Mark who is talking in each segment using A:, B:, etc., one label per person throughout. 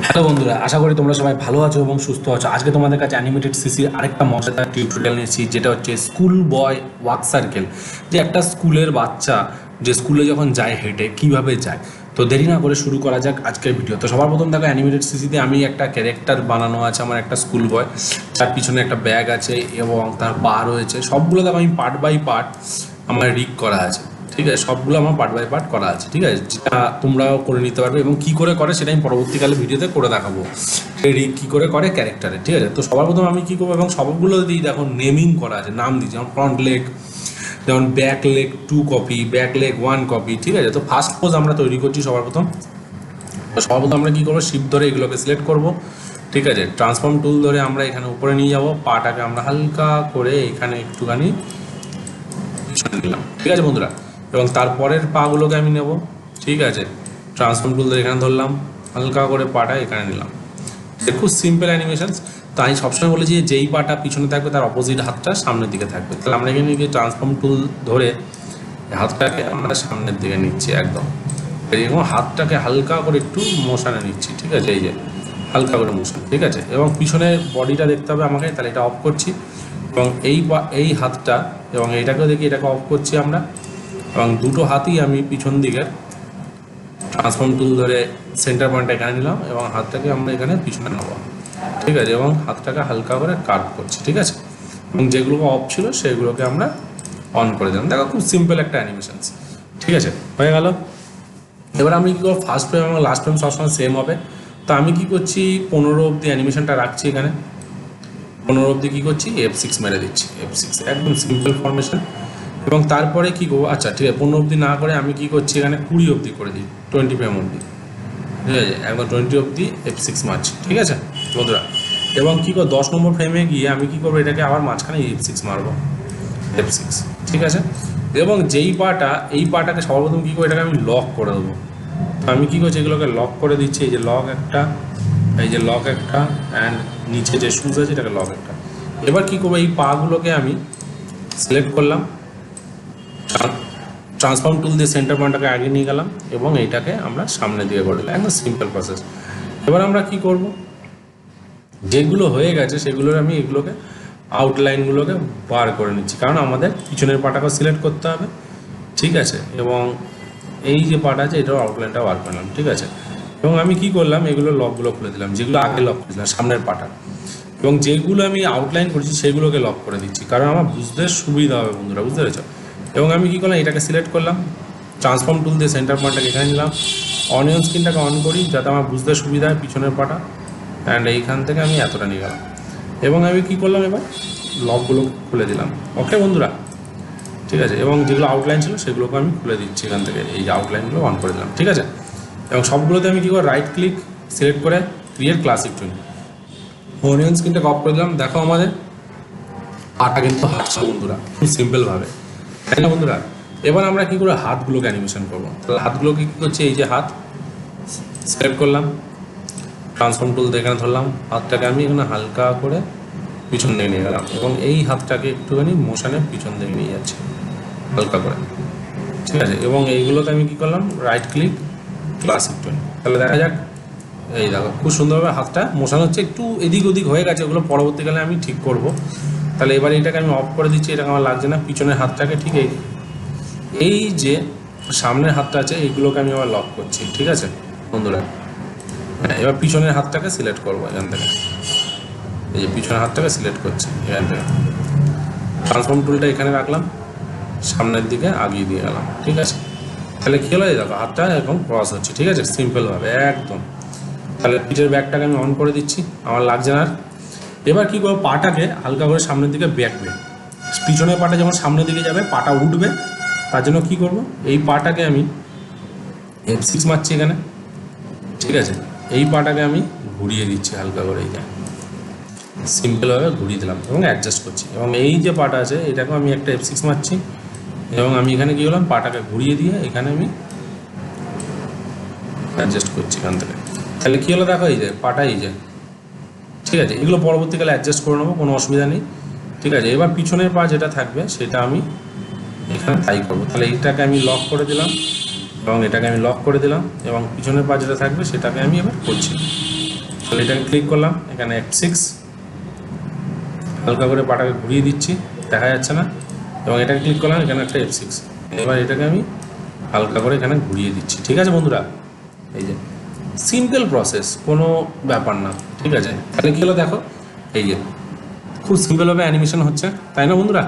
A: Hello বন্ধুরা, আশা করি তোমরা সবাই ভালো আছো এবং সুস্থ আছো। আজকে তোমাদের কাছে অ্যানিমেটেড সিসির আরেকটা মজাদার টিউটোরিয়াল নিয়েছি, যেটা হচ্ছে স্কুল বয় ওয়াক সার্কেল। যে একটা স্কুলের বাচ্চা যে স্কুলে যখন যায় হেঁটে কীভাবে যায়। তো দেরি না করে শুরু করা যাক আজকের ভিডিও। তো সবার প্রথম দেখো, অ্যানিমেটেড সিসিতে আমি একটা ক্যারেক্টার বানানো আছে, আমার একটা স্কুল বয়, তার পিছনে একটা ব্যাগ আছে এবং তার পা রয়েছে। সবগুলো দেখো আমি পার্ট বাই পার্ট আমার রিগ করা আছে, ঠিক আছে? সবগুলো আমার পার্ট বাই পার্ট করা আছে, ঠিক আছে? যেটা তোমরাও করে নিতে পারবে এবং কী করে করে সেটা আমি পরবর্তীকালে ভিডিওতে করে দেখাবো, রিগ কী করে করে ক্যারেক্টারে, ঠিক আছে? তো সবার প্রথম আমি কী করবো, এবং সবগুলো দিই দেখো নেমিং করা আছে, নাম দিই, যেমন ফ্রন্ট লেগ, যেমন back leg 2 copy, back leg 1 copy, ঠিক আছে? তো ফার্স্ট পোজ আমরা তৈরি করছি সবার প্রথম। তো সবার প্রথম আমরা কী করবো, শিফট ধরে এগুলোকে সিলেক্ট করবো, ঠিক আছে? ট্রান্সফর্ম টুল ধরে আমরা এখানে উপরে নিয়ে যাবো, পাটাকে আমরা হালকা করে এখানে একটুখানি নিলাম, ঠিক আছে বন্ধুরা? এবং তারপরের পাগুলোকে আমি নেব, ঠিক আছে? ট্রান্সফর্ম টুল ধরে এখানে ধরলাম, হালকা করে পাটা এখানে নিলাম। খুব সিম্পল অ্যানিমেশন। তো আমি সবসময় বলেছি যে যেই পাটা পিছনে থাকবে তার অপোজিট হাতটা সামনের দিকে থাকবে। তাহলে আমরা এখানে গিয়ে ট্রান্সফর্ম টুল ধরে হাতটাকে আমরা সামনের দিকে নিচ্ছি একদম, এবং হাতটাকে হালকা করে একটু মোশানে নিচ্ছি, ঠিক আছে? এই যে হালকা করে মোশন, ঠিক আছে? এবং পিছনে বডিটা দেখতে হবে আমাকে, তাহলে এটা অফ করছি। এবং এই হাতটা এবং এইটাকেও দেখি, এটাকে অফ করছি আমরা। এবং দুটো হাতই আমি পিছন দিকে ট্রান্সফর্ম টুল ধরে সেন্টার পয়েন্টটা এখানে নিলাম এবং হাতটাকে আমরা এখানে পিছনে নেবো, ঠিক আছে? এবং হাতটাকে হালকা করে কার্ভ করছি, ঠিক আছে? এবং যেগুলোকে অফ ছিল সেগুলোকে আমরা অন করে দিলাম। দেখো খুব সিম্পল একটা অ্যানিমেশন, ঠিক আছে? হয়ে গেল। এবার আমি কী করবো, ফার্স্ট ফ্রেম এবং লাস্ট ফ্রেম সবসময় সেম হবে। তো আমি কী করছি, 15 অবধি অ্যানিমেশনটা রাখছি এখানে। 15 অবধি কী করছি, F6 মেরে দিচ্ছি, F6, একদম সিম্পল ফরমেশন। এবং তারপরে কী করবো, আচ্ছা ঠিক আছে, 15 অবধি না করে আমি কী করছি, এখানে 20 অবধি করে দিই, 20 ফ্রেম অবধি, ঠিক আছে? একদম 20 অবধি F6 মারছি, ঠিক আছে বন্ধুরা? এবং কী করবো, 10 নম্বর ফ্রেমে গিয়ে আমি কী করবো, এটাকে আবার মাঝখানে F6 মারবো, F6, ঠিক আছে? এবং যেই পাটা, এই পাটাকে সর্বপ্রথম কী করবো, এটাকে আমি লক করে দেবো। তো আমি কী করছি, এগুলোকে লক করে দিচ্ছি। এই যে লক একটা, এই যে লক একটা, অ্যান্ড নিচে যে শুজ আছে এটাকে লক একটা। এবার কী করবো, এই পাগুলোকে আমি সিলেক্ট করলাম, ট্রান্সফর্ম টুল দিয়ে সেন্টার পয়েন্টটাকে আগে নিয়ে গেলাম এবং এইটাকে আমরা সামনে দিয়ে করে দিলাম, একদম সিম্পল প্রসেস। এবার আমরা কি করব, যেগুলো হয়ে গেছে সেগুলোর আমি এগুলোকে আউটলাইনগুলোকে বার করে নিচ্ছি, কারণ আমাদের পিছনের পাটাকে সিলেক্ট করতে হবে, ঠিক আছে? এবং এই যে পাটা আছে এটাও আউটলাইনটা বার করলাম, ঠিক আছে? এবং আমি কি করলাম, এগুলো লকগুলো খুলে দিলাম, যেগুলো আগে লক করেছিলাম সামনের পাটা। এবং যেগুলো আমি আউটলাইন করেছি সেগুলোকে লক করে দিচ্ছি, কারণ আমার বুঝতে সুবিধা হবে বন্ধুরা, বুঝতে পেরেছ? এবং আমি কী করলাম, এটাকে সিলেক্ট করলাম, ট্রান্সফর্ম টুল দিয়ে সেন্টার পয়েন্টটাকে এখানে নিলাম, অনিয়ন স্ক্রিনটাকে অন করি যাতে আমার বুঝতে সুবিধা হয় পিছনের পাটা, অ্যান্ড এইখান থেকে আমি এতটা নিয়ে গেলাম। এবং আমি কী করলাম, এবার লকগুলো খুলে দিলাম, ওকে বন্ধুরা, ঠিক আছে? এবং যেগুলো আউটলাইন ছিল সেগুলোকে আমি খুলে দিচ্ছি এখান থেকে, এই যে আউটলাইনগুলো অন করে দিলাম, ঠিক আছে? এবং সবগুলোতে আমি কী করে, রাইট ক্লিক সিলেক্ট করে ক্রিয়েট ক্লাসিক টুল, অনিয়ন স্ক্রিনটাকে অফ করে দিলাম। দেখো আমাদের পাটা কিন্তু হাঁটছে বন্ধুরা, খুব সিম্পলভাবে, তাই না বন্ধুরা? এবার আমরা কী করে হাতগুলোকে অ্যানিমেশন করবো। তাহলে হাতগুলোকে কী করছি, এই যে হাত সিলেক্ট করলাম, ট্রান্সফর্ম টুল দিয়ে এখানে ধরলাম, হাতটাকে আমি এখানে হালকা করে পিছন দিকে নিয়ে গেলাম এবং এই হাতটাকে একটুখানি মোশানে পিছন দিকে নিয়ে যাচ্ছি হালকা করে, ঠিক আছে? এবং এইগুলোতে আমি কী করলাম, রাইট ক্লিক ক্লাসিক টুল। তাহলে দেখা যাক, এই দেখো খুব সুন্দরভাবে হাতটা মোশানো হচ্ছে, একটু এদিক ওদিক হয়ে গেছে, ওগুলো পরবর্তীকালে আমি ঠিক করব। তাহলে এবার এটাকে আমি অফ করে দিচ্ছি, এটাকে আমার লাগছে না। পিছনের হাতটাকে ঠিক এই যে সামনের হাতটা আছে এইগুলোকে আমি আবার লক করছি, ঠিক আছে বন্ধুরা? হ্যাঁ, এবার পিছনের হাতটাকে সিলেক্ট করবো এখান থেকে, এই যে পিছনের হাতটাকে সিলেক্ট করছি এখান থেকে, ট্রান্সফর্ম টুলটা এখানে রাখলাম, সামনের দিকে আগিয়ে দিয়ে গেলাম, ঠিক আছে? তাহলে কী হলো, এই দেখো হাতটা এখন ক্রস হচ্ছে, ঠিক আছে? সিম্পলভাবে একদম। তাহলে পিঠের ব্যাগটাকে আমি অন করে দিচ্ছি, আমার লাগছে না। এবার কী করবো, পাটাকে হালকা করে সামনের দিকে ব্যাকবে, পিছনের পাটা যেমন সামনের দিকে যাবে, পাটা উঠবে, তার জন্য কী করবো, এই পাটাকে আমি F6 মারছি এখানে, ঠিক আছে? এই পাটাকে আমি ঘুরিয়ে দিচ্ছি হালকা করে, এইটা সিম্পলভাবে ঘুরিয়ে দিলাম এবং অ্যাডজাস্ট করছি। এবং এই যে পাটা আছে এটাকেও আমি একটা F6 মারছি এবং আমি এখানে কী করলাম, পাটাকে ঘুরিয়ে দিয়ে এখানে আমি অ্যাডজাস্ট করছি এখান থেকে। তাহলে কী হলো দেখো, এই যে পাটা, এই যে, ঠিক আছে? এগুলো পরবর্তীকালে অ্যাডজাস্ট করে নেবো, কোনো অসুবিধা নেই, ঠিক আছে? এবার পিছনের পা যেটা থাকবে সেটা আমি এখানে তাই করবো। তাহলে এইটাকে আমি লক করে দিলাম এবং এটাকে আমি লক করে দিলাম এবং পিছনের পা যেটা থাকবে সেটাকে আমি এবার করছি, তাহলে এটাকে ক্লিক করলাম, এখানে F6 হালকা করে পাটাকে ঘুরিয়ে দিচ্ছি, দেখা যাচ্ছে না, এবং এটাকে ক্লিক করলাম, এখানে একটা F6। এবার এটাকে আমি হালকা করে এখানে ঘুরিয়ে দিচ্ছি। ঠিক আছে বন্ধুরা, এই যে সিম্পল প্রসেস, কোনো ব্যাপার না। ঠিক আছে, তাহলে কী হলো দেখো, এই যে খুব সিম্পলভাবে অ্যানিমেশন হচ্ছে, তাই না বন্ধুরা?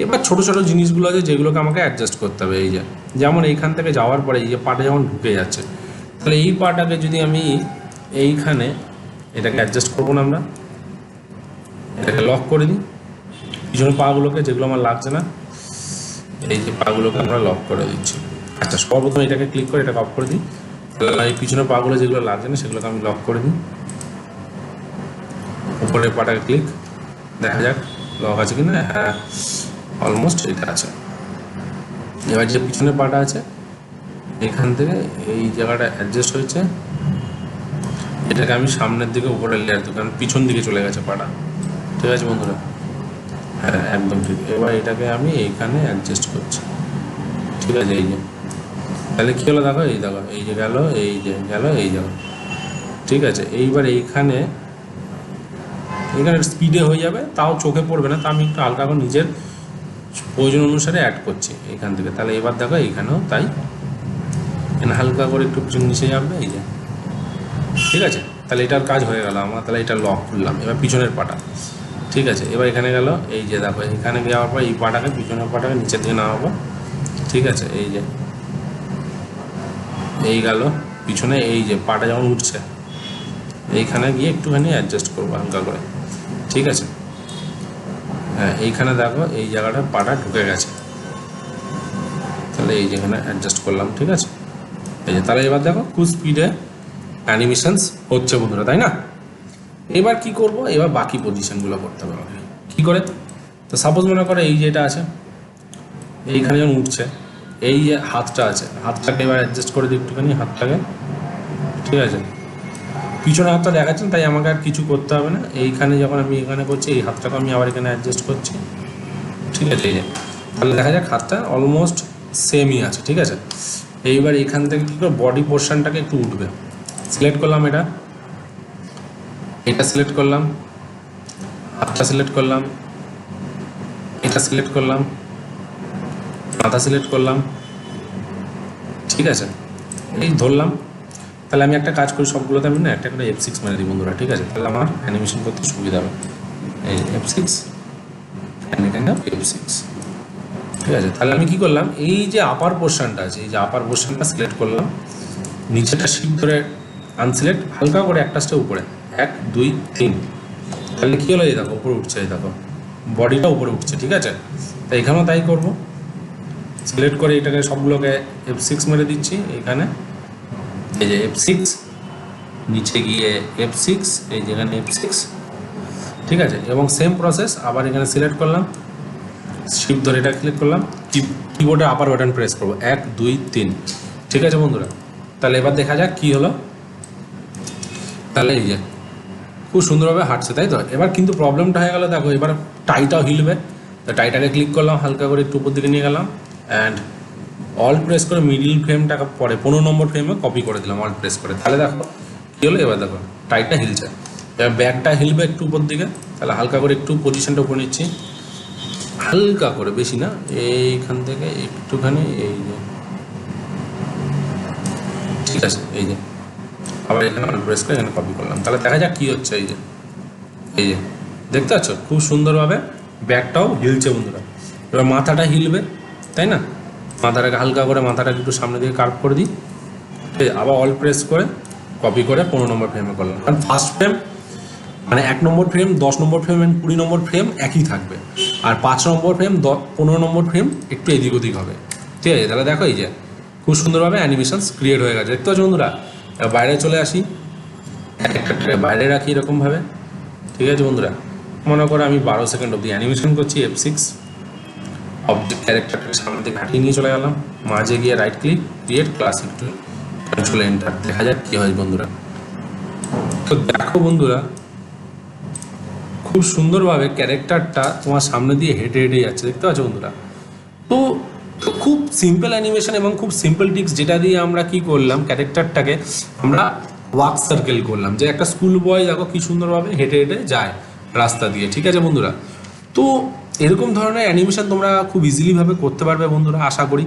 A: এবার ছোটো ছোটো জিনিসগুলো আছে যেগুলোকে আমাকে অ্যাডজাস্ট করতে হবে। এই যে যেমন এইখান থেকে যাওয়ার পরে এই যে পাটা যেমন ঢুকে যাচ্ছে, তাহলে এই পাটাকে যদি আমি এইখানে এটাকে অ্যাডজাস্ট করবো না, আমরা এটাকে লক করে দিই, পিছনের পাগুলোকে যেগুলো আমার লাগছে না, এই যে পাগুলোকে আমরা লক করে দিচ্ছি। আচ্ছা, সর্বপ্রথম এটাকে ক্লিক করে এটাকে অফ করে দিই, এই পিছনের পাগুলো যেগুলো লাগছে না সেগুলোকে আমি লক করে দিই। উপরের পাটাকে ক্লিক, দেখা যাক লক আছে কিনা। হ্যাঁ, অলমোস্ট এটা আছে। এবার যে পিছনের পাটা আছে এখান থেকে এই জায়গাটা অ্যাডজাস্ট হয়েছে, এটাকে আমি সামনের দিকে উপরে লেয়ার দিই, কারণ পিছন দিকে চলে গেছে পাটা। ঠিক আছে বন্ধুরা, হ্যাঁ একদম ঠিক। এবার এটাকে আমি এইখানে অ্যাডজাস্ট করছি। ঠিক আছে, এই যে তাহলে কী হলো দেখো, এই দেখো এই যে গেল, এই যে গেল, এই যাবো। ঠিক আছে, এইবার এইখানে স্পিডে হয়ে যাবে, তাও চোখে পড়বে না, তা আমি একটু হালকা করে নিজের প্রয়োজন অনুসারে অ্যাড করছি এইখান থেকে। তাহলে এবার দেখো এইখানেও তাই, এখানে হালকা করে একটু পিছন নিচে যাবে, এই যে। ঠিক আছে, তাহলে এটার কাজ হয়ে গেল আমার। তাহলে এটা লক করলাম, এবার পিছনের পাটা। ঠিক আছে, এবার এখানে গেল, এই যে দেখো এখানে যাওয়ার পর এই পাটাকে, পিছনের পাটাকে নিচের দিকে নামাবো। ঠিক আছে, এই যে এই গেল পিছনে, এই যে পাটা যেমন উঠছে এইখানে গিয়ে একটুখানি অ্যাডজাস্ট করবো হালকা করে। ঠিক আছে, হ্যাঁ এইখানে দেখো এই জায়গাটা পাটা ঢুকে গেছে, তাহলে এই যেখানে অ্যাডজাস্ট করলাম। ঠিক আছে, এই যে তাহলে এবার দেখো খুব স্পিডে অ্যানিমেশনস হচ্ছে বন্ধুরা, তাই না? এবার কি করব, এবার বাকি পজিশনগুলো করতে হবে আমাকে। কী করে? তো সাপোজ মনে করো এই যে এটা আছে, এইখানে যখন উঠছে, এই যে হাতটা আছে, হাতটাকে এবার অ্যাডজাস্ট করে দিই একটুখানি হাতটাকে। ঠিক আছে, পিছনে হাতটা দেখাচ্ছেন, তাই আমাকে আর কিছু করতে হবে না। এইখানে যখন আমি এখানে করছি, এই হাতটাকে আমি আবার এখানে অ্যাডজাস্ট করছি। ঠিক আছে, এই যে তাহলে দেখা যাক হাতটা অলমোস্ট সেমই আছে। ঠিক আছে, এইবার এখান থেকে কী করে বডি পোর্শনটাকে একটু উঠবে, সিলেক্ট করলাম, এটা সিলেক্ট করলাম, হাতটা সিলেক্ট করলাম, এটা সিলেক্ট করলাম, মাথা সিলেক্ট করলাম। ঠিক আছে, এই ধরলাম। তাহলে আমি একটা কাজ করি, সবগুলোতে আমি না একটা করে F6 মেরে দিই বন্ধুরা। ঠিক আছে, তাহলে আমার অ্যানিমেশন করতে সুবিধা হবে। এই F6 F6। ঠিক আছে, তাহলে আমি কি করলাম, এই যে আপার পোর্শনটা আছে, এই যে আপার পোর্শনটা সিলেক্ট করলাম, নিচেটা শিফট ধরে আনসিলেক্ট, হালকা করে একটা স্টেপ উপরে, 1 2 3। তাহলে কী হলো, এই দেখো উপরে উঠছে, এই দেখো বডিটা উপরে উঠছে। ঠিক আছে, তাই এখানেও তাই করবো, সিলেক্ট করে এটাকে সবগুলোকে F6 মেরে দিচ্ছি এখানে, এই যে F6, নিচে গিয়ে F6, এই যেখানে F6। ঠিক আছে, এবং সেম প্রসেস আবার এখানে সিলেক্ট করলাম, শিফট ধরে এটা ক্লিক করলাম, কিবোর্ডে আপার বাটন প্রেস করবো, 1 2 3। ঠিক আছে বন্ধুরা, তাহলে এবার দেখা যাক কী হলো। তাহলে এই যে খুব সুন্দরভাবে হাঁটছে, তাই তো? এবার কিন্তু প্রবলেমটা হয়ে গেল, দেখো এবার টাইটাও হিলবে। তো টাইটাকে ক্লিক করলাম, হালকা করে একটু উপর দিকে নিয়ে গেলাম, অ্যান্ড অল প্রেস করে মিডিল ফ্রেমটাকে পরে 15 নম্বর ফ্রেমে কপি করে দিলাম, অল প্রেস করে। তাহলে দেখো কী হলো, এবার দেখো টাইটটা হিলছে। এবার ব্যাকটা হিলবে একটু উপর দিকে, তাহলে হালকা করে একটু পজিশনটা উপরে নিচ্ছি, হালকা করে, বেশি না, এইখান থেকে একটুখানি, এই যে। ঠিক আছে, এই যে আবার এখানে অল প্রেস করে এখানে কপি করলাম। তাহলে দেখা যাক কী হচ্ছে, এই যে দেখতে পাচ্ছ খুব সুন্দরভাবে ব্যাকটাও হিলছে বন্ধুরা। এবার মাথাটা হিলবে, তাই না? মাথাটাকে হালকা করে, মাথাটাকে একটু সামনে দিকে কার্ভ করে দিই, ঠিক আছে, আবার অল প্রেস করে কপি করে 15 নম্বর ফ্রেমে করলাম। কারণ ফার্স্ট ফ্রেম মানে 1 নম্বর ফ্রেম, 10 নম্বর ফ্রেম এবং 20 নম্বর ফ্রেম একই থাকবে, আর 5 নম্বর ফ্রেম 15 নম্বর ফ্রেম একটু এদিক ওদিক হবে। ঠিক আছে, তাহলে দেখো এই যে খুব সুন্দরভাবে অ্যানিমেশনস ক্রিয়েট হয়ে গেছে, দেখতে পাচ্ছ বন্ধুরা। বাইরে চলে আসি, বাইরে রাখি এরকমভাবে। ঠিক আছে বন্ধুরা, মনে করো আমি 12 সেকেন্ড অবধি অ্যানিমেশন করছি, F6 অবজেক্ট ক্যারেক্টারটাকে সামনে দিকে হাঁটিয়ে নিয়ে চলে গেলাম, মাঝে গিয়ে রাইট ক্লিক, ক্রিয়েট ক্লাসিক টুল, কন্ট্রোল এন্টার। দেখা যাক কী হয় বন্ধুরা। তো দেখো বন্ধুরা, খুব সুন্দরভাবে ক্যারেক্টারটা তোমার সামনে দিয়ে হেঁটে হেঁটে যাচ্ছে, দেখতে পাচ্ছ বন্ধুরা। তো খুব সিম্পল অ্যানিমেশন এবং খুব সিম্পল টিক্স, যেটা দিয়ে আমরা কি করলাম, ক্যারেক্টারটাকে আমরা ওয়াক সার্কেল করলাম, যে একটা স্কুল বয় দেখো কি সুন্দরভাবে হেঁটে হেঁটে যায় রাস্তা দিয়ে। ঠিক আছে বন্ধুরা, তো এরকম ধরনের অ্যানিমেশন তোমরা খুব ইজিলিভাবে করতে পারবে বন্ধুরা, আশা করি।